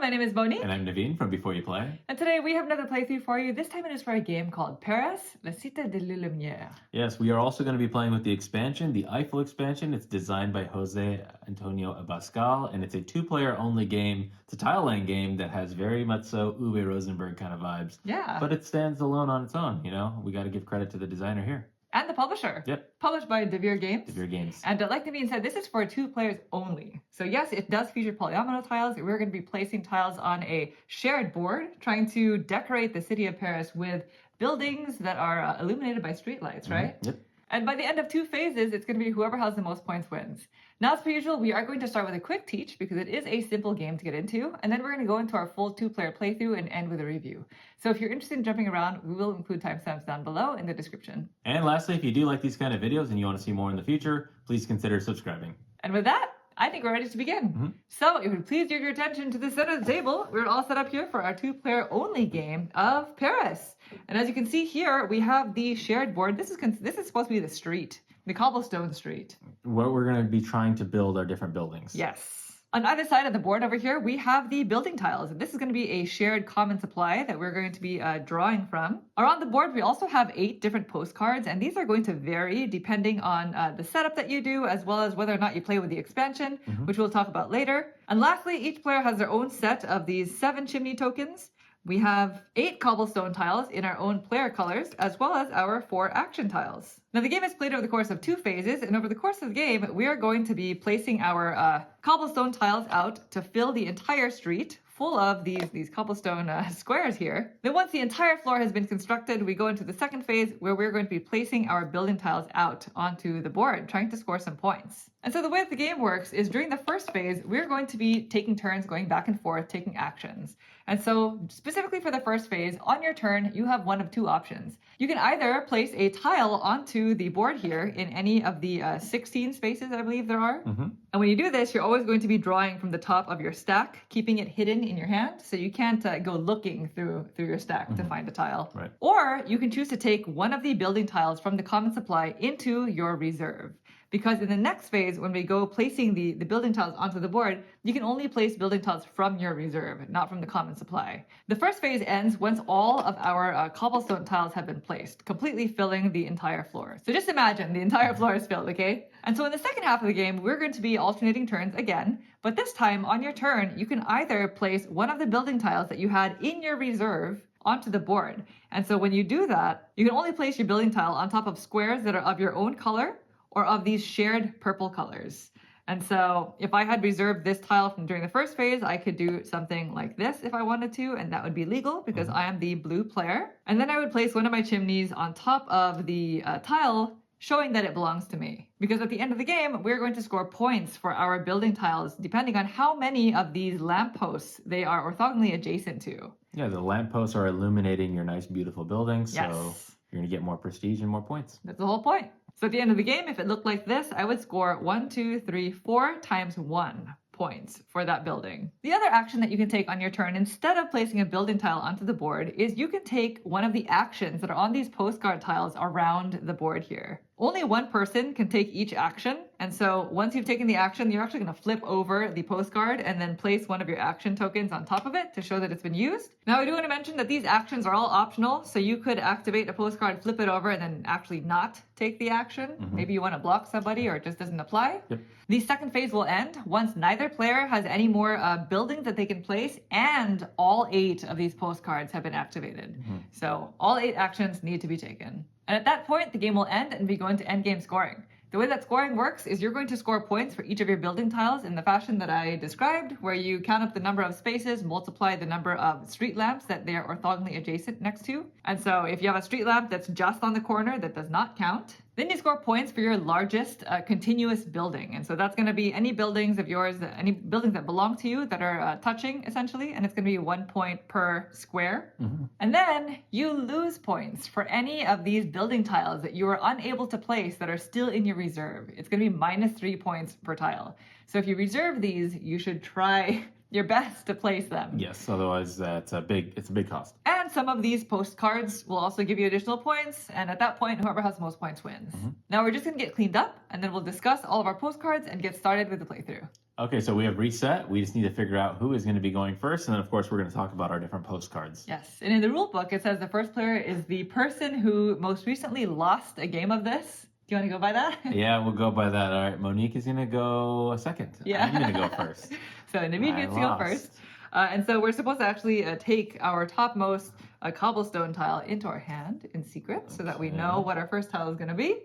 my name is Monique. And I'm Naveen from Before You Play. And today we have another playthrough for you. This time it is for a game called Paris, la Cité de Lumière. Yes, we are also going to be playing with the expansion, the Eiffel expansion. It's designed by Jose Antonio Abascal, and it's a two-player only game. It's a tile-laying game that has very much so Uwe Rosenberg kind of vibes. Yeah. But it stands alone on its own, you know? We got to give credit to the designer here. And the publisher. Yep. Published by Devir Games. Devir Games. And like Naveen said, this is for two players only. So yes, it does feature polyomino tiles. We're going to be placing tiles on a shared board, trying to decorate the city of Paris with buildings that are illuminated by streetlights, right? Yep. And by the end of two phases, it's going to be whoever has the most points wins. Now, as per usual, we are going to start with a quick teach because it is a simple game to get into. And then we're going to go into our full two-player playthrough and end with a review. So if you're interested in jumping around, we will include timestamps down below in the description. And lastly, if you do like these kind of videos and you want to see more in the future, please consider subscribing. And with that, I think we're ready to begin. So if you would please give your attention to the center of the table, we're all set up here for our two-player only game of Paris. And as you can see here, we have the shared board. This is supposed to be the street, the cobblestone street. Where we're going to be trying to build our different buildings. Yes. On either side of the board over here, we have the building tiles. This is going to be a shared common supply that we're going to be drawing from. Around the board, we also have 8 different postcards, and these are going to vary depending on the setup that you do, as well as whether or not you play with the expansion, which we'll talk about later. And lastly, each player has their own set of these 7 chimney tokens. We have 8 cobblestone tiles in our own player colors, as well as our 4 action tiles. Now, the game is played over the course of 2 phases, and over the course of the game, we are going to be placing our cobblestone tiles out to fill the entire street full of these cobblestone squares here. Then once the entire floor has been constructed, we go into the second phase where we're going to be placing our building tiles out onto the board, trying to score some points. And so the way that the game works is during the first phase, we're going to be taking turns going back and forth, taking actions. And so specifically for the first phase, on your turn, you have one of 2 options. You can either place a tile onto the board here in any of the 16 spaces, I believe there are. And when you do this, you're always going to be drawing from the top of your stack, keeping it hidden in your hand, so you can't go looking through your stack to find a tile. Right. Or you can choose to take one of the building tiles from the common supply into your reserve. Because in the next phase, when we go placing the building tiles onto the board, you can only place building tiles from your reserve, not from the common supply. The first phase ends once all of our cobblestone tiles have been placed, completely filling the entire floor. So just imagine the entire floor is filled, okay? And so in the second half of the game, we're going to be alternating turns again, but this time on your turn, you can either place one of the building tiles that you had in your reserve onto the board. And so when you do that, you can only place your building tile on top of squares that are of your own color or of these shared purple colors. And so if I had reserved this tile from during the first phase, I could do something like this if I wanted to, and that would be legal because I am the blue player. And then I would place one of my chimneys on top of the tile, showing that it belongs to me. Because at the end of the game, we're going to score points for our building tiles, depending on how many of these lampposts they are orthogonally adjacent to. Yeah, the lampposts are illuminating your nice, beautiful buildings, Yes. so you're going to get more prestige and more points. That's the whole point. So at the end of the game, if it looked like this, I would score 1, 2, 3, 4 times 1 points for that building. The other action that you can take on your turn, instead of placing a building tile onto the board, is you can take one of the actions that are on these postcard tiles around the board here. Only one person can take each action, and so once you've taken the action, you're actually going to flip over the postcard and then place one of your action tokens on top of it to show that it's been used. Now, I do want to mention that these actions are all optional, so you could activate a postcard, flip it over, and then actually not take the action. Maybe you want to block somebody or it just doesn't apply. Yep. The second phase will end once neither player has any more buildings that they can place and all 8 of these postcards have been activated. So all 8 actions need to be taken. And at that point, the game will end and we go into endgame scoring. The way that scoring works is you're going to score points for each of your building tiles in the fashion that I described, where you count up the number of spaces, multiply the number of street lamps that they are orthogonally adjacent next to. And so if you have a street lamp that's just on the corner, that does not count. Then you score points for your largest continuous building. And so that's going to be any buildings of yours, any buildings that belong to you that are touching, essentially. And it's going to be 1 point per square. And then you lose points for any of these building tiles that you are unable to place that are still in your reserve. It's going to be minus 3 points per tile. So if you reserve these, you should try your best to place them. Yes, otherwise it's a big cost. And some of these postcards will also give you additional points, and at that point, whoever has the most points wins. Now we're just going to get cleaned up, and then we'll discuss all of our postcards and get started with the playthrough. Okay, so we have reset. We just need to figure out who is going to be going first. And then, of course, we're going to talk about our different postcards. Yes, and in the rule book, it says the first player is the person who most recently lost a game of this. Do you want to go by that? Yeah, we'll go by that. All right, Monique is going to go second. Yeah. I'm going to go first. So Naveed gets to go first. And so we're supposed to actually take our topmost cobblestone tile into our hand in secret so that we know what our first tile is going to be.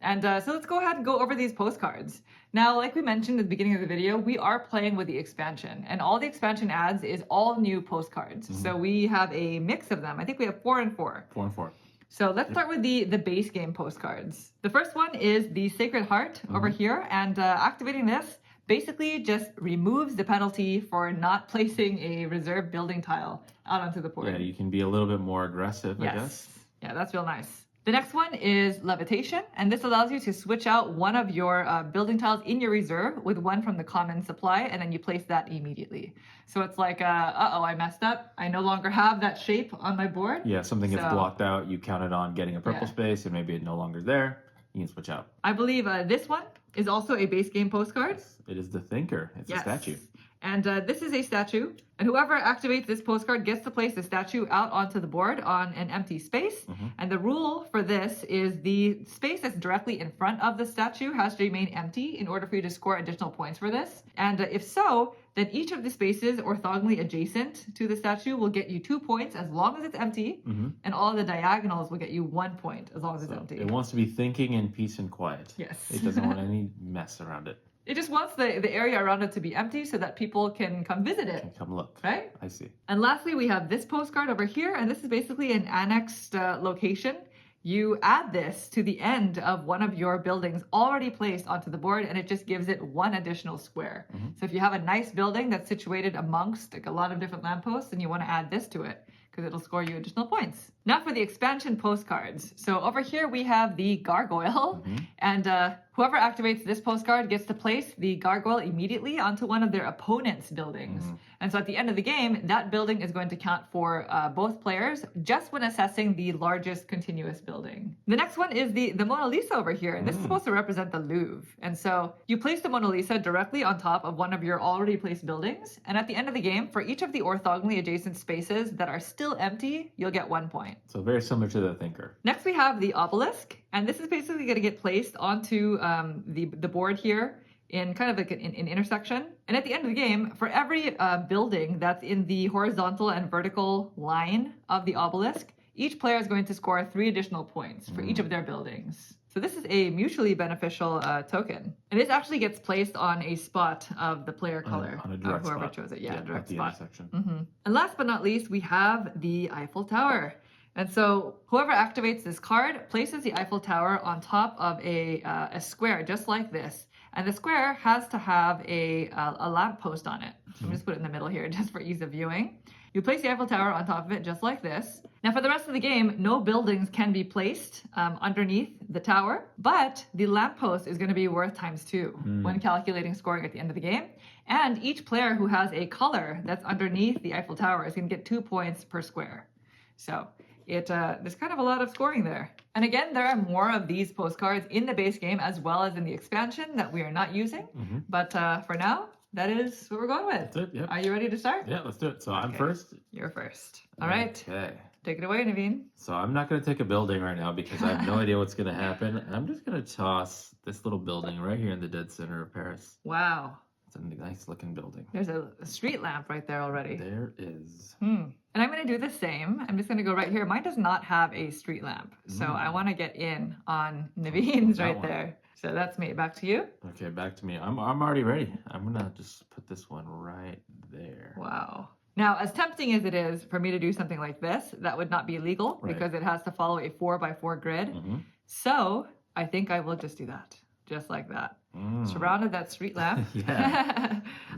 And so let's go ahead and go over these postcards. Now, like we mentioned at the beginning of the video, we are playing with the expansion. And all the expansion adds is all new postcards. Mm-hmm. So we have a mix of them. I think we have 4 and 4. 4 and 4. So let's start with the base game postcards. The first one is the Sacred Heart over here. And activating this basically just removes the penalty for not placing a reserve building tile out onto the board. Yeah, you can be a little bit more aggressive, I guess. Yeah, that's real nice. The next one is Levitation, and this allows you to switch out one of your building tiles in your reserve with one from the common supply, and then you place that immediately. So it's like, uh-oh, I messed up. I no longer have that shape on my board. Yeah, something gets blocked out. You counted on getting a purple space, and maybe it's no longer there. You can switch out. I believe this one is also a base game postcard. Yes, it is the Thinker. It's a statue. And this is a statue, and whoever activates this postcard gets to place the statue out onto the board on an empty space. Mm-hmm. And the rule for this is the space that's directly in front of the statue has to remain empty in order for you to score additional points for this. And if so, then each of the spaces orthogonally adjacent to the statue will get you 2 points as long as it's empty, and all of the diagonals will get you 1 point as long as it's empty. It wants to be thinking in peace and quiet. Yes. It doesn't want any mess around it. It just wants the area around it to be empty so that people can come visit it. Can come look. Right? I see. And lastly, we have this postcard over here, and this is basically an annexed location. You add this to the end of one of your buildings already placed onto the board, and it just gives it 1 additional square. Mm-hmm. So if you have a nice building that's situated amongst like a lot of different lampposts, and you want to add this to it, because it'll score you additional points. Now for the expansion postcards. So over here we have the gargoyle, and whoever activates this postcard gets to place the gargoyle immediately onto one of their opponent's buildings. And so at the end of the game, that building is going to count for both players just when assessing the largest continuous building. The next one is the Mona Lisa over here, and this is supposed to represent the Louvre. And so you place the Mona Lisa directly on top of one of your already placed buildings, and at the end of the game, for each of the orthogonally adjacent spaces that are still empty, you'll get 1 point. So very similar to the Thinker. Next we have the obelisk, and this is basically going to get placed onto the board here in kind of like an intersection. And at the end of the game, for every building that's in the horizontal and vertical line of the obelisk, each player is going to score 3 additional points for each of their buildings. So this is a mutually beneficial token. And this actually gets placed on a spot of the player color on a direct of whoever spot. chose it. Yeah, direct the spot. intersection. And last but not least, we have the Eiffel Tower. And so whoever activates this card places the Eiffel Tower on top of a square just like this. And the square has to have a lamppost on it. So I'm just put it in the middle here just for ease of viewing. You place the Eiffel Tower on top of it just like this. Now for the rest of the game, no buildings can be placed underneath the tower, but the lamppost is going to be worth ×2 when calculating scoring at the end of the game. And each player who has a color that's underneath the Eiffel Tower is going to get 2 points per square. So there's kind of a lot of scoring there. And again, there are more of these postcards in the base game as well as in the expansion that we are not using. But for now, that is what we're going with. That's it, yep. Are you ready to start? Yeah, let's do it. So I'm first. You're first. All right. Okay. Take it away, Naveen. So I'm not going to take a building right now because I have no idea what's going to happen. And I'm just going to toss this little building right here in the dead center of Paris. Wow. It's a nice looking building. There's a street lamp right there already. There is. And I'm going to do the same. I'm just going to go right here. Mine does not have a street lamp. So I want to get in on Naveen's right there. So that's me. Back to you. Okay, back to me. I'm already ready. I'm going to just put this one right there. Wow. Now, as tempting as it is for me to do something like this, that would not be legal because it has to follow a 4x4 grid. So I think I will just do that. Just like that. Surrounded that street lamp.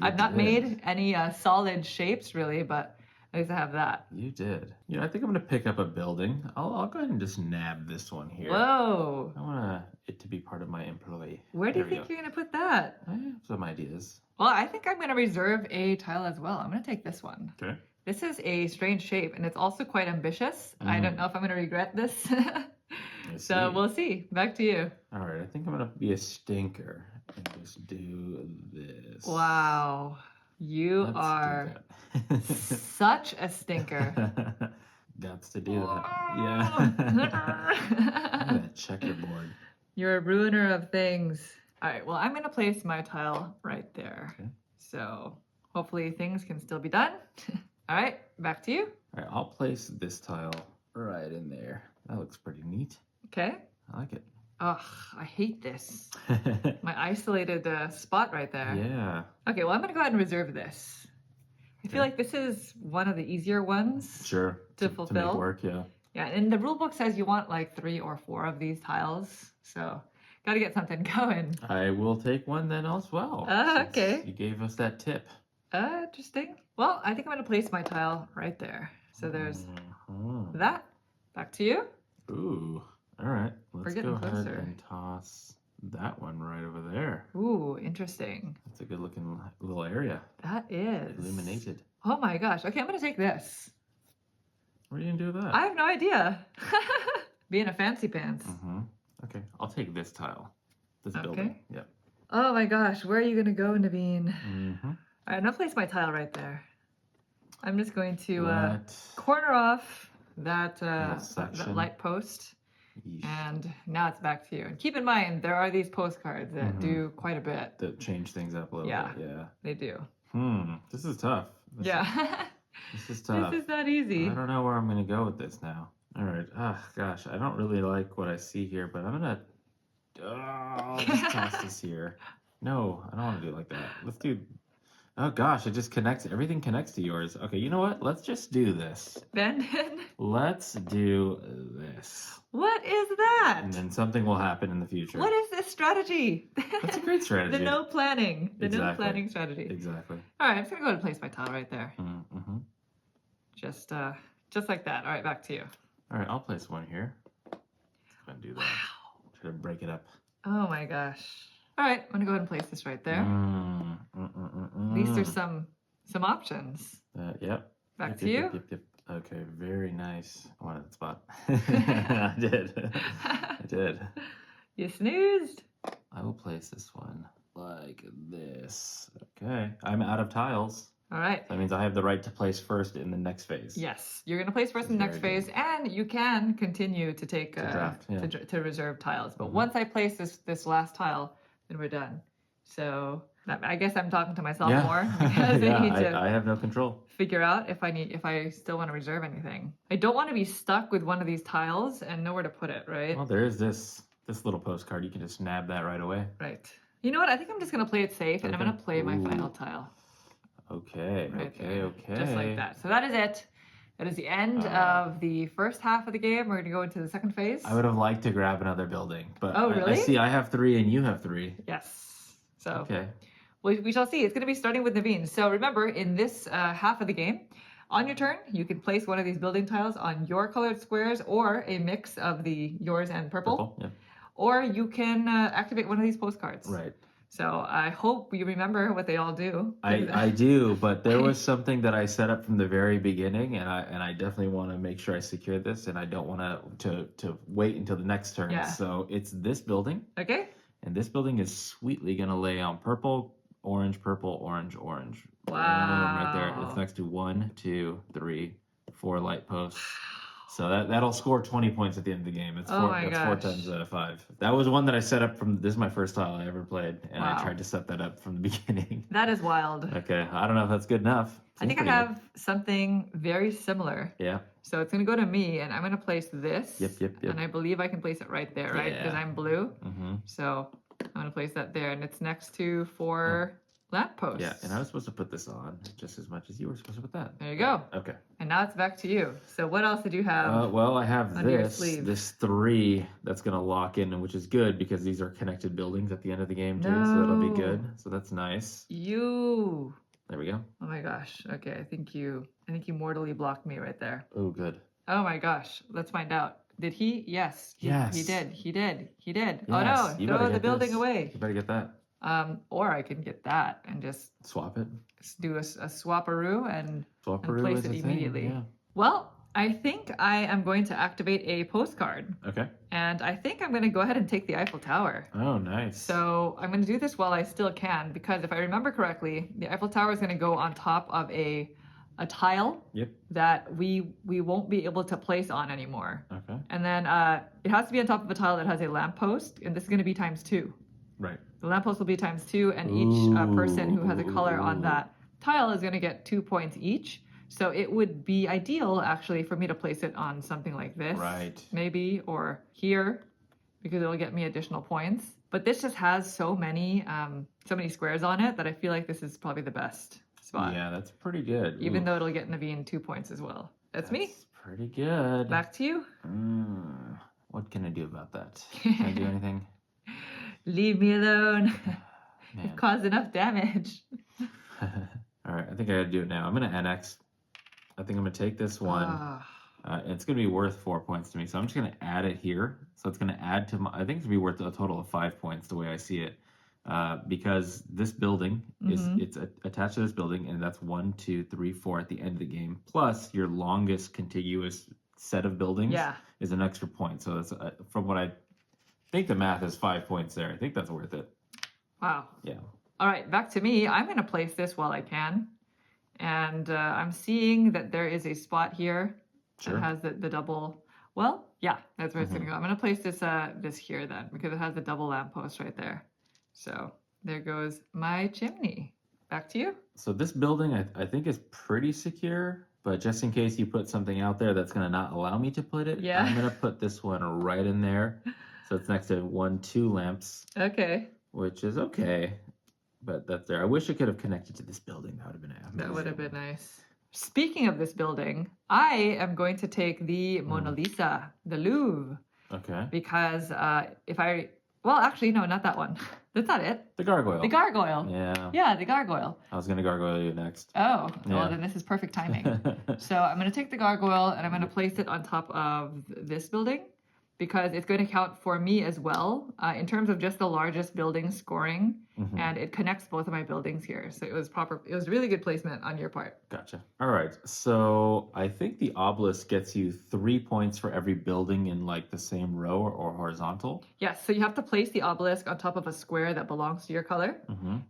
I've not made any solid shapes really, but at least I have that. You did. You know, I think I'm going to pick up a building. I'll go ahead and just nab this one here. Whoa. I want it to be part of my employee. Where do you think you're going to put that? I have some ideas. Well, I think I'm going to reserve a tile as well. I'm going to take this one. Okay. This is a strange shape, and it's also quite ambitious. I don't know if I'm going to regret this. I So see. we'll see. Back to you. All right, I think I'm gonna be a stinker and just do this. Wow. You Let's are do that. such a stinker. Gots to do that. Yeah. Look at that checkerboard. You're a ruiner of things. All right, well, I'm going to place my tile right there. Okay. So hopefully things can still be done. All right, back to you. All right, I'll place this tile right in there. That looks pretty neat. Okay. I like it. Ugh, I hate this. My isolated spot right there. Yeah. Okay, well, I'm going to go ahead and reserve this. I feel like this is one of the easier ones. Sure. To make fulfill. work, yeah. Yeah, and the rule book says you want like 3 or 4 of these tiles. So got to get something going. I will take one then as well. Okay. Since you gave us that tip. Interesting. Well, I think I'm going to place my tile right there. So there's that. Back to you. Ooh. All right. Let's getting go ahead closer. and toss that one right over there. Ooh, interesting. That's a good looking little area. That is. Illuminated. Oh my gosh. Okay, I'm going to take this. What are you going to do with that? I have no idea. Being a fancy pants. Okay, I'll take this tile. This Okay. building. Yep. Oh my gosh. Where are you going to go, Naveen? Mm-hmm. All right, I'm going to place my tile right there. I'm just going to That corner off that section. light post. Yeesh. And now it's back to you. And keep in mind, there are these postcards that do quite a bit. That change things up a little Yeah. bit. Yeah. They do. This is tough. Yeah. This is tough. This is not easy. I don't know where I'm going to go with this now. All right. Ah, gosh, I don't really like what I see here, but I'm going to I'll just toss this here. No, I don't want to do it like that. Let's do... Oh, gosh, it just connects. Everything connects to yours. Okay, you know what? Let's just do this. Ben, Let's do this. what is that? And then something will happen in the future. What is this strategy? That's a great strategy. The no planning. The no Exactly. planning strategy. Exactly. All right, I'm just going to go ahead and place my tile right there. Mm-hmm. Just like that. All right, back to you. All right, I'll place one here. Let's go and do that. Try to break it up. Oh my gosh. All right, I'm going to go ahead and place this right there. At least there's some options. Yep. Back to you. Yep. Okay, very nice. I wanted that spot. I did. I did. You snoozed. I will place this one like this. Okay. I'm out of tiles. All right. That means I have the right to place first in the next phase. Yes, you're going to place first in the next Very phase, and you can continue to take draft, yeah. to reserve tiles. But once I place this last tile, then we're done. So I guess I'm talking to myself more because I need to I have no control. figure out if I still want to reserve anything. I don't want to be stuck with one of these tiles and know where to put it. Right. Well, there is this little postcard. You can just nab that right away. Right. You know what? I think I'm just going to play it safe, and I'm going to play my Ooh. final tile. Okay. Right Okay. there. Okay. Just like that. So that is it. That is the end of the first half of the game. We're going to go into the second phase. I would have liked to grab another building, but Oh, I really? see I have 3 and you have 3. Yes. So Okay. we shall see. It's going to be starting with Naveen. So remember, in this half of the game, on your turn, you can place one of these building tiles on your colored squares or a mix of yours and purple. Yeah. Or you can activate one of these postcards. Right. So I hope you remember what they all do. I do, but there was something that I set up from the very beginning, and I definitely want to make sure I secure this, and I don't want to wait until the next turn. Yeah. So it's this building, Okay. and this building is sweetly going to lay on purple, orange, orange. Wow. Right there. It's next to 1, 2, 3, 4 light posts. So that'll score 20 points at the end of the game. It's Oh 4 my that's 4 gosh. times out of 5. That was one that I set up from. This is my first tile I ever played, and Wow. I tried to set that up from the beginning. That is wild. Okay, I don't know if that's good enough. I think I have something very similar. Yeah. So it's going to go to me, and I'm going to place this. Yep. And I believe I can place it right there, right? Because Yeah. I'm blue. Mm-hmm. So I'm going to place that there, and it's next to 4 lamp posts. Yeah, and I was supposed to put this on just as much as you were supposed to put that. There you go. Okay. And now it's back to you. So what else did you have? Well, I have under your this sleeve? 3 that's going to lock in, which is good because these are connected buildings at the end of the game too, so that'll be No. good. So that's nice. You. There we go. Oh my gosh. Okay, I think you mortally blocked me right there. Oh, good. Oh my gosh. Let's find out. Did he? Yes. Yes. He did. Yes, Oh no. you Throw better the get building this. away. You better get that. Or I can get that and just Swap it. do a swap-a-roo and Swap-a-roo place is it a thing, immediately. yeah. Well, I think I am going to activate a postcard. Okay. And I think I'm going to go ahead and take the Eiffel Tower. Oh, nice. So I'm going to do this while I still can, because if I remember correctly, the Eiffel Tower is going to go on top of a tile Yep. that we won't be able to place on anymore. Okay. And then it has to be on top of a tile that has a lamppost, and this is going to be ×2. Right. The lamppost will be ×2, and each person who has a color on that tile is going to get 2 points each. So it would be ideal, actually, for me to place it on something like this, Right. maybe, or here, because it'll get me additional points. But this just has so many squares on it that I feel like this is probably the best spot. Yeah, that's pretty good. Even though it'll get Naveen 2 points as well. That's me. Pretty good. Back to you. What can I do about that? Can I do anything? Leave me alone. Man. You've caused enough damage. All right, I think I gotta do it now. I'm gonna annex. I think I'm gonna take this one. It's gonna be worth 4 points to me, so I'm just gonna add it here. So it's gonna add to my. I think it's gonna be worth a total of 5 points the way I see it, because this building it's attached to this building, and that's 1, 2, 3, 4 at the end of the game. Plus your longest contiguous set of buildings is an extra point. So that's from what I think the math is 5 points there. I think that's worth it. Wow. Yeah. All right, back to me. I'm going to place this while I can. And I'm seeing that there is a spot here that has the double. Well, yeah, that's where it's going to go. I'm going to place this this here then, because it has the double lamppost right there. So there goes my chimney. Back to you. So this building, I think, is pretty secure. But just in case you put something out there that's going to not allow me to put it, I'm going to put this one right in there. So it's next to 1, 2 lamps. Okay. Which is okay. But that's there. I wish it could have connected to this building. That would have been amazing. That would have been nice. Speaking of this building, I am going to take the Mona Lisa, the Louvre. Okay. Because well, actually, no, not that one. That's not it. The gargoyle. The gargoyle. Yeah. Yeah, the gargoyle. I was going to gargoyle you next. Oh, well, then this is perfect timing. So I'm going to take the gargoyle and I'm going to place it on top of this building, because it's going to count for me as well in terms of just the largest building scoring, and it connects both of my buildings here. So it was proper. It was really good placement on your part. Gotcha. All right. So I think the obelisk gets you 3 points for every building in like the same row or horizontal. Yes. So you have to place the obelisk on top of a square that belongs to your color,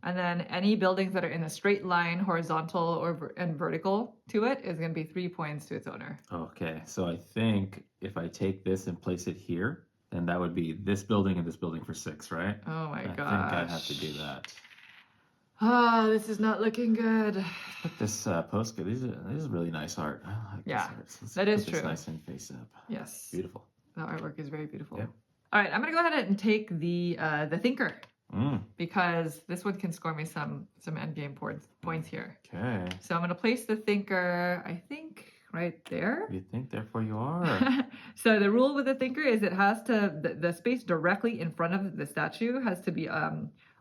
and then any buildings that are in a straight line, horizontal and vertical to it is going to be 3 points to its owner. Okay. So I think if I take this and place it here, then that would be this building and this building for 6, right? Oh my gosh. I think I have to do that. Ah, this is not looking good. Let's put this postcard. This is really nice art. I like this art. That is put true. This nice and face up. Yes. Beautiful. The artwork is very beautiful. Yep. All right, I'm gonna go ahead and take the thinker, because this one can score me some endgame points here. Okay. So I'm gonna place the thinker, I think, right there. You think, therefore you are. So the rule with the thinker is it has to the space directly in front of the statue has to be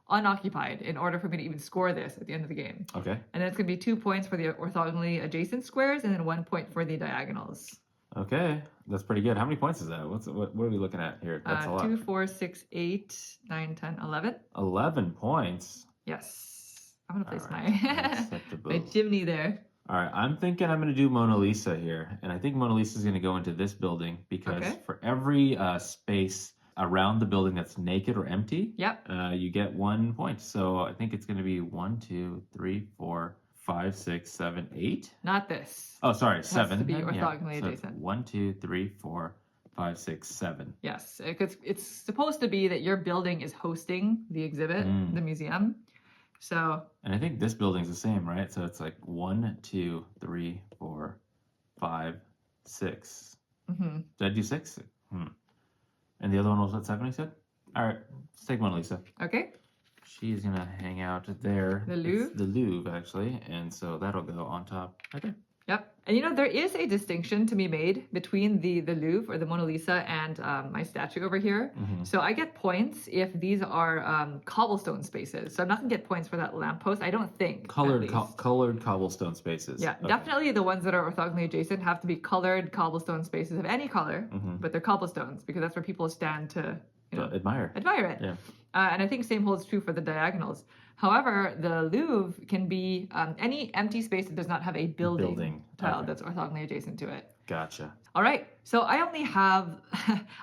unoccupied in order for me to even score this at the end of the game. Okay. And then it's gonna be 2 points for the orthogonally adjacent squares and then 1 point for the diagonals. Okay, that's pretty good. How many points is that? What are we looking at here? That's a lot. 2, 4, 6, 8, 9, 10, 11. 11 points. Yes. I'm gonna place Acceptable. my chimney there. All right, I'm thinking I'm going to do Mona Lisa here. And I think Mona Lisa is going to go into this building because for every space around the building that's naked or empty, you get 1 point. So I think it's going to be 1, 2, 3, 4, 5, 6, 7, 8. Not this. Oh, sorry, It 7. has to be orthogonally So adjacent. 1, 2, 3, 4, 5, 6, 7. Yes, it's supposed to be that your building is hosting the exhibit, the museum. So. And I think this building's the same, right? So it's like 1, 2, 3, 4, 5, 6. Did I do 6? And the other one was what, 7, I said? All right, let's take Mona Lisa. Okay. She's going to hang out there. The Louvre? It's the Louvre, actually. And so that'll go on top right there. Yep. And there is a distinction to be made between the Louvre or the Mona Lisa and my statue over here. So I get points if these are cobblestone spaces. So I'm not going to get points for that lamppost, I don't think. Colored cobblestone spaces. Yeah, definitely the ones that are orthogonally adjacent have to be colored cobblestone spaces of any color, but they're cobblestones because that's where people stand to admire. admire it. Yeah. And I think same holds true for the diagonals. However, the Louvre can be any empty space that does not have a building tile Okay. that's orthogonally adjacent to it. Gotcha. All right, so I only have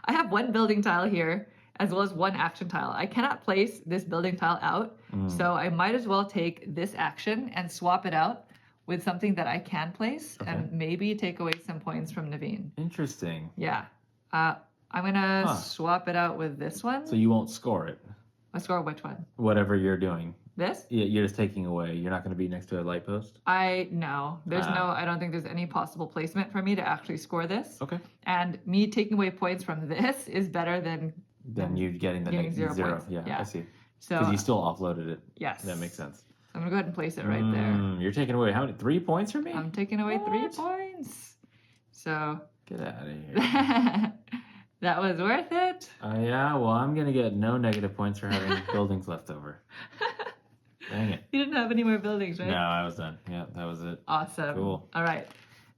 I have one building tile here as well as one action tile. I cannot place this building tile out, so I might as well take this action and swap it out with something that I can place and maybe take away some points from Naveen. Interesting. Yeah. I'm gonna swap it out with this one. So you won't score it. I score which one? Whatever you're doing. This? Yeah, you're just taking away. You're not going to be next to a light post? No. I don't think there's any possible placement for me to actually score this. Okay. And me taking away points from this is better than you getting the getting zero. points. Yeah, I see. So Because you still offloaded it. yes. That makes sense. I'm gonna go ahead and place it right there. You're taking away how many? 3 points from me? I'm taking away 3 points. So Get out of here. that was worth it. Yeah, well, I'm going to get no negative points for having buildings left over. Dang it. You didn't have any more buildings, right? No, I was done. Yeah, that was it. Awesome. Cool. All right.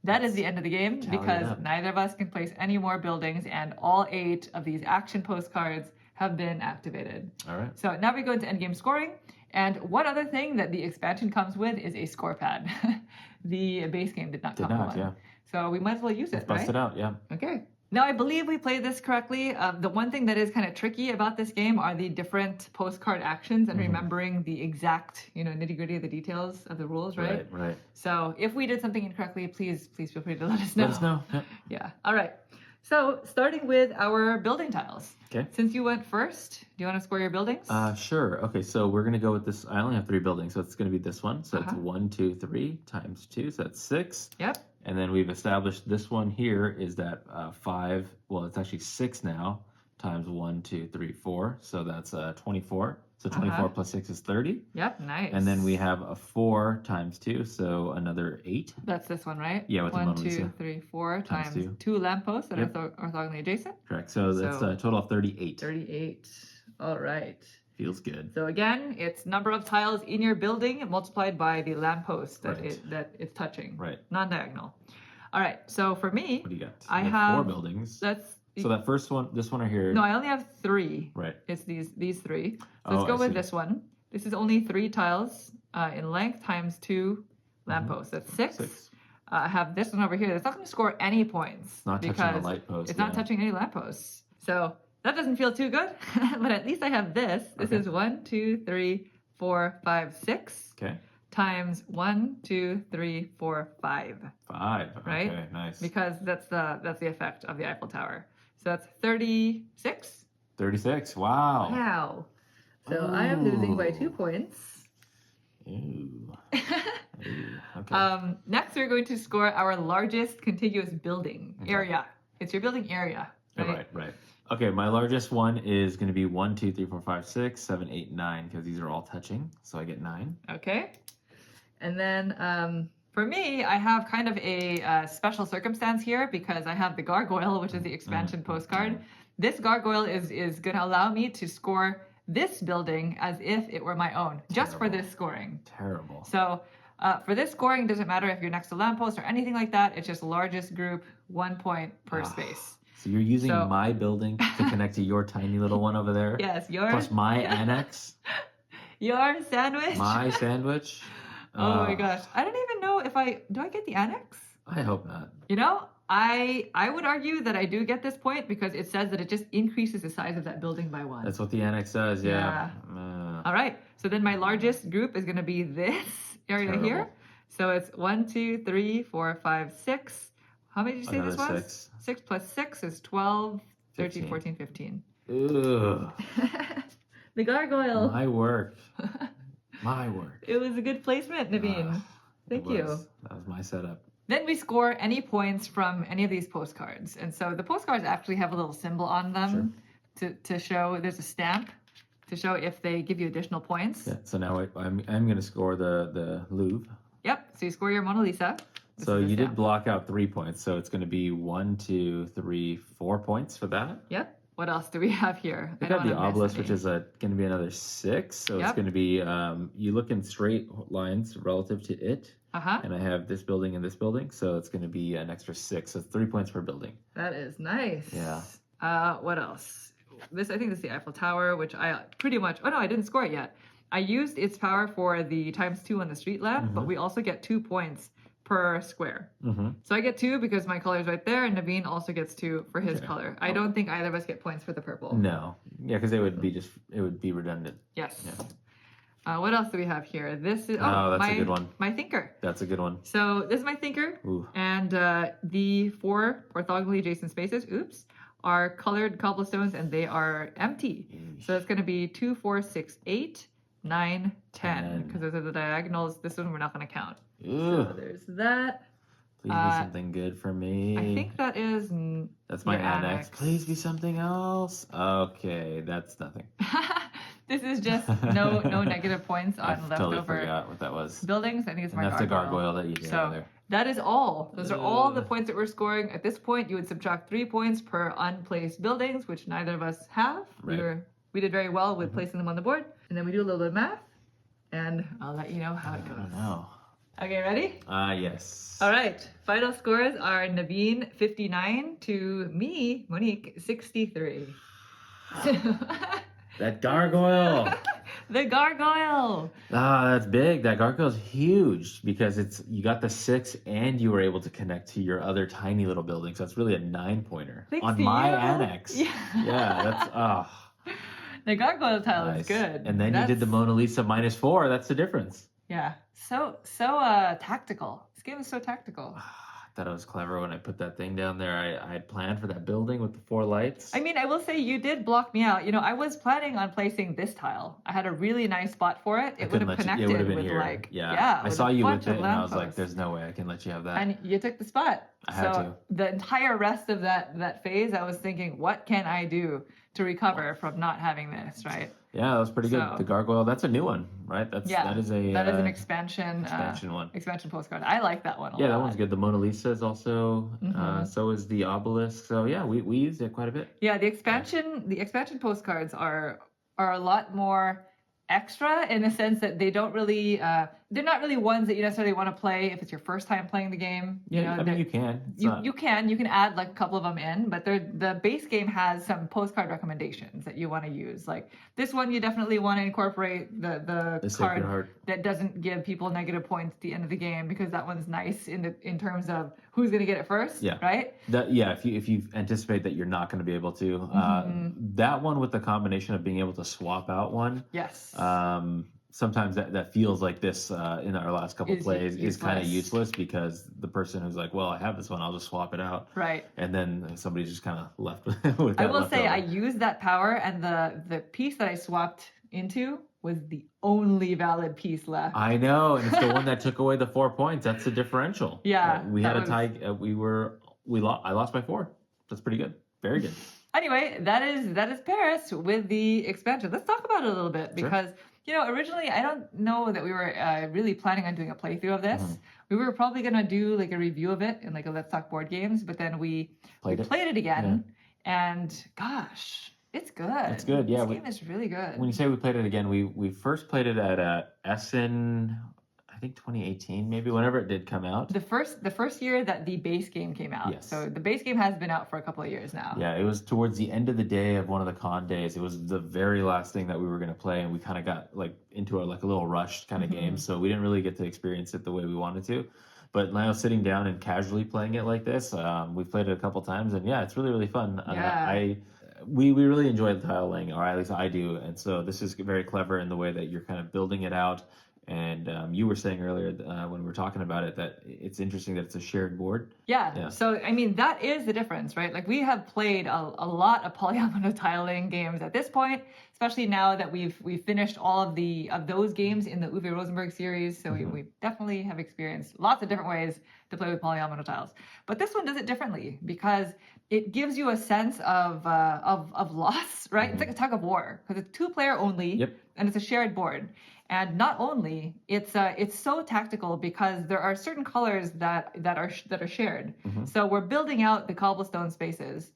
That is the end of the game Tally it because up. neither of us can place any more buildings and all 8 of these action postcards have been activated. All right. So now we go into endgame scoring. And one other thing that the expansion comes with is a score pad. The base game did not come with one. Yeah. So we might as well use it, Bust right? it out, yeah. Okay. Now, I believe we played this correctly. The one thing that is kind of tricky about this game are the different postcard actions and remembering the exact, nitty-gritty of the details of the rules, right? Right. So if we did something incorrectly, please feel free to let us know. Let us know. Yeah. Yeah. All right. So starting with our building tiles. Okay. Since you went first, do you want to score your buildings? Sure. Okay, so we're going to go with this. I only have 3 buildings, so it's going to be this one. So it's 1, 2, 3 times 2, so that's 6. Yep. And then we've established this one here is that 5, well, it's actually 6 now, times 1, 2, 3, 4. So that's 24. So 24 plus 6 is 30. Yep, nice. And then we have a 4 times 2, so another 8. That's this one, right? Yeah, with the 1, Mona 2, Lisa. 3, 4 Times times 2 lampposts that Yep. are orthogonally adjacent. Correct. So that's a total of 38. 38. All right. Feels good. So again, it's number of tiles in your building multiplied by the lamppost that it's touching. Right. Non-diagonal. All right. So for me, What do you got? I You have 4 buildings. So that first one, this one right here. No, I only have 3. Right. It's these 3. So let's go I with see. this one. This is only 3 tiles in length times 2 lampposts. That's 6. I have this one over here. That's not going to score any points. It's not touching because the light post. it's not touching any lampposts. So that doesn't feel too good, but at least I have this. This is 1, 2, 3, 4, 5, 6 Okay. times 1, 2, 3, 4, 5. 5. Right? Okay, nice. Because that's the effect of the Eiffel Tower. So that's 36. 36. Wow. Wow. So I am losing by 2 Ooh. points. Ooh. Ooh. Okay. Next, we're going to score our largest contiguous building area. It's your building area. Right. Okay, my largest one is going to be 1, 2, 3, 4, 5, 6, 7, 8, 9, because these are all touching. So I get 9. Okay. And then for me, I have kind of a special circumstance here because I have the gargoyle, which is the expansion postcard. This gargoyle is going to allow me to score this building as if it were my own, just for this scoring. Terrible. So for this scoring, it doesn't matter if you're next to lamppost or anything like that. It's just largest group, 1 point per space. So you're using my building to connect to your tiny little one over there? Yes, yours. Plus my annex? Your sandwich. My sandwich? Oh my gosh. I don't even know if do I get the annex? I hope not. I would argue that I do get this point because it says that it just increases the size of that building by 1. That's what the annex does, yeah. All right. So then my largest group is going to be this area here. So it's 1, 2, 3, 4, 5, 6. How many did you say this Another was? 6 plus 6 is 12, 13, 15. 14, 15. Ugh. The gargoyle. My work. My work. It was a good placement, Naveen. Thank you. That was my setup. Then we score any points from any of these postcards. And so the postcards actually have a little symbol on them to show, there's a stamp to show if they give you additional points. Yeah, so now I'm going to score the Louvre. Yep, so you score your Mona Lisa. So you did block out 3 points, so it's going to be 1, 2, 3, 4 points for that. Yep. What else do we have here? We got the obelisk, which is going to be another 6. So it's going to be, you look in straight lines relative to it. And I have this building and this building, so it's going to be an extra 6. So it's 3 points per building. That is nice. Yeah. What else? this. I think this is the Eiffel Tower, which I pretty much. Oh no, I didn't score it yet. I used its power for the ×2 on the street lamp, but we also get 2 points per square. So I get 2 because my color is right there, and Naveen also gets 2 for his color. I don't think either of us get points for the purple. No. Yeah, because it would be redundant. Yes. Yeah. What else do we have here? This is that's a good one. My thinker. That's a good one. So this is my thinker, and the 4 orthogonally adjacent spaces, are colored cobblestones, and they are empty. So it's going to be 2, 4, 6, 8, 9, 10, because those are the diagonals. This one we're not going to count. So there's that. Please be something good for me. I think that is. That's my annex. Please be something else. Okay, that's nothing. This is just no negative points on I leftover totally forgot what that was. buildings. I think it's my That's the gargoyle that you did there. That is all. Those are all the points that we're scoring. At this point, you would subtract 3 points per unplaced buildings, which neither of us have. Right. We did very well with placing them on the board. And then we do a little bit of math, and I'll let you know how it goes. I don't know. Okay, ready? Yes. All right. Final scores are Naveen 59 to me, Monique 63. That gargoyle. The gargoyle. That's big. That gargoyle's huge because you got the 6 and you were able to connect to your other tiny little building. So that's really a 9-pointer on my annex. Yeah, that's The gargoyle tile nice. is good. And then you did the Mona Lisa -4. That's the difference. Yeah. So tactical. This game is so tactical. I thought it was clever when I put that thing down there. I had planned for that building with the 4 lights. I mean, I will say you did block me out. You know, I was planning on placing this tile. I had a really nice spot for it. It would have connected with here. like I saw you with it, and I was like, lampposts. "There's no way I can let you have that." And you took the spot. I had to. The entire rest of that phase, I was thinking, what can I do to recover from not having this, right? Yeah, that was pretty good. The gargoyle, that's a new one, right? That is an expansion one. Expansion postcard. I like that one a lot. Yeah, that one's good. The Mona Lisa is also so is the obelisk. So yeah, we used it quite a bit. Yeah, the expansion postcards are a lot more extra in the sense that they don't really they're not really ones that you necessarily want to play if it's your first time playing the game. Yeah, I mean you can. You can add like a couple of them in, but the base game has some postcard recommendations that you want to use. Like this one, you definitely want to incorporate the card that doesn't give people negative points at the end of the game, because that one's nice in terms of who's going to get it first. Yeah. Right. If you anticipate that you're not going to be able to, that one with the combination of being able to swap out one. Yes. Sometimes that feels like this in our last couple plays is kind of useless, because the person who's like, well, I have this one, I'll just swap it out. Right. And then somebody's just kind of left with that. I will say I used that power, and the piece that I swapped into was the only valid piece left. I know, and it's the one that took away the 4 points. That's the differential. Yeah. We had a tie. I lost by 4. That's pretty good. Very good. Anyway, that is Paris with the expansion. Let's talk about it a little bit, because originally I don't know that we were really planning on doing a playthrough of this. We were probably gonna do like a review of it in like a Let's Talk Board Games, but then we played it again, and gosh, it's good. It's good. Yeah, this game is really good. When you say we played it again, we first played it at Essen. I think 2018, maybe, whenever it did come out. The first year that the base game came out. Yes. So the base game has been out for a couple of years now. Yeah, it was towards the end of the day of one of the con days. It was the very last thing that we were going to play, and we kind of got like into a little rushed kind of game, so we didn't really get to experience it the way we wanted to. But now sitting down and casually playing it like this, we've played it a couple times, and yeah, it's really, really fun. Yeah. We really enjoy the tile laying, or at least I do, and so this is very clever in the way that you're kind of building it out. And you were saying earlier when we were talking about it that it's interesting that it's a shared board. Yeah. So, I mean, that is the difference, right? Like, we have played a lot of polyomino tiling games at this point, especially now that we've finished all of those games in the Uwe Rosenberg series. So we definitely have experienced lots of different ways to play with polyomino tiles. But this one does it differently, because it gives you a sense of loss, right? It's like a tug of war, because it's 2-player only, and it's a shared board. And not only it's so tactical, because there are certain colors that are shared. So we're building out the cobblestone spaces,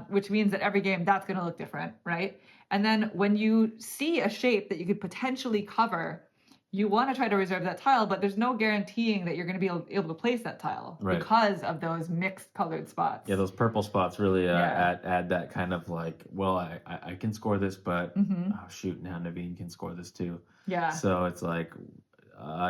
which means that every game that's going to look different, right? And then when you see a shape that you could potentially cover, you want to try to reserve that tile, but there's no guaranteeing that you're going to be able to place that tile Right. because of those mixed colored spots. Yeah, those purple spots really Yeah. add that kind of like, well, I can score this, but Mm-hmm. oh shoot, now Naveen can score this too. Yeah. So it's like,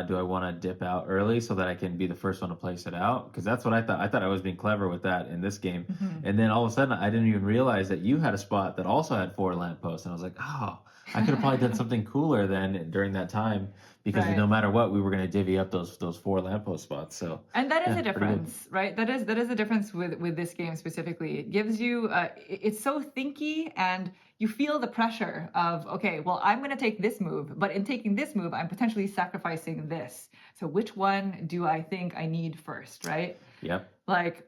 do I want to dip out early so that I can be the first one to place it out? Because that's what I thought. I thought I was being clever with that in this game. Mm-hmm. And then all of a sudden, I didn't even realize that you had a spot that also had 4 lampposts. And I was like, oh, I could have probably done something cooler then during that time, because Right. no matter what, we were going to divvy up those 4 lamppost spots. So And that is yeah, a pretty good. difference, right? That is a difference with this game specifically. It gives you it's so thinky, and you feel the pressure of, okay, well, I'm going to take this move, but in taking this move, I'm potentially sacrificing this. So which one do I think I need first, right? Yep. Like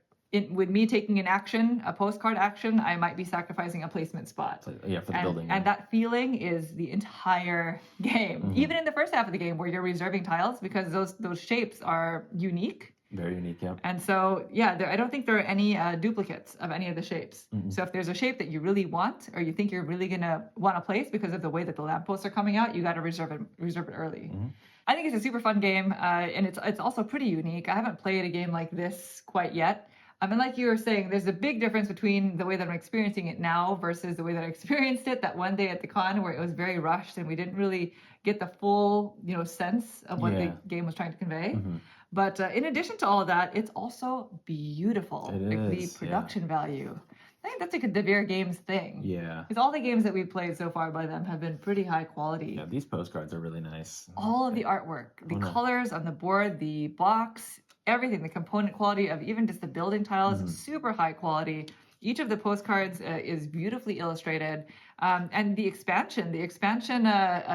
with me taking an action, a postcard action, I might be sacrificing a placement spot. So, yeah, for the building. And that feeling is the entire game, Mhm. even in the first half of the game where you're reserving tiles, because those shapes are unique. Very unique, yeah. And so, yeah, I don't think there are any duplicates of any of the shapes. Mhm. So if there's a shape that you really want, or you think you're really going to want to place because of the way that the lampposts are coming out, you got to reserve it early. Mhm. I think it's a super fun game, and it's also pretty unique. I haven't played a game like this quite yet. I mean, like you were saying, there's a big difference between the way that I'm experiencing it now versus the way that I experienced it that one day at the con, where it was very rushed and we didn't really get the full, sense of what Yeah. the game was trying to convey. Mhm. But in addition to all of that, it's also beautiful. It Like is, the yeah. production value. I think that's like a Devir Games thing. Yeah. Because all the games that we've played so far by them have been pretty high quality. Yeah, these postcards are really nice. All of the artwork, the Oh, no. colors on the board, the box, everything, the component quality of even just the building tiles, Mhm. super high quality. Each of the postcards is beautifully illustrated. And the expansion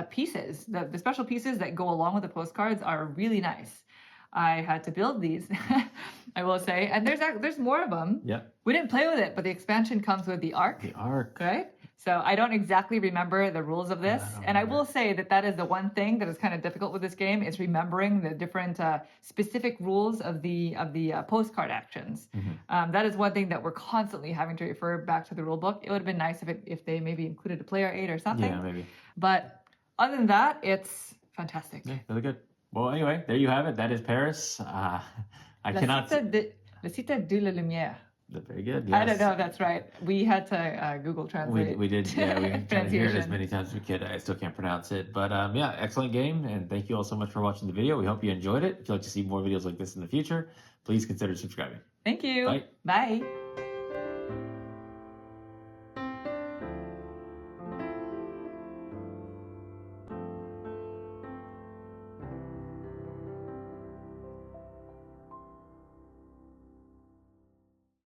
pieces, the special pieces that go along with the postcards are really nice. I had to build these, I will say. And there's more of them. Yeah. We didn't play with it, but the expansion comes with the arc. The arc. Right? So I don't exactly remember the rules of this. I don't And I either. will say that is the one thing that is kind of difficult with this game, is remembering the different specific rules of the postcard actions. Mhm. That is one thing that we're constantly having to refer back to the rule book. It would have been nice if they maybe included a player aid or something. Yeah, maybe. But other than that, it's fantastic. Yeah, really good. Well, anyway, there you have it. That is Paris. I cannot. La Cité de la Lumière. Very good. I don't Yes. know if that's right. We had to Google Translate. We did. Yeah, we tried to hear it as pronunciation. many times as we could. I still can't pronounce it. But yeah, excellent game. And thank you all so much for watching the video. We hope you enjoyed it. If you'd like to see more videos like this in the future, please consider subscribing. Thank you. Bye. Bye.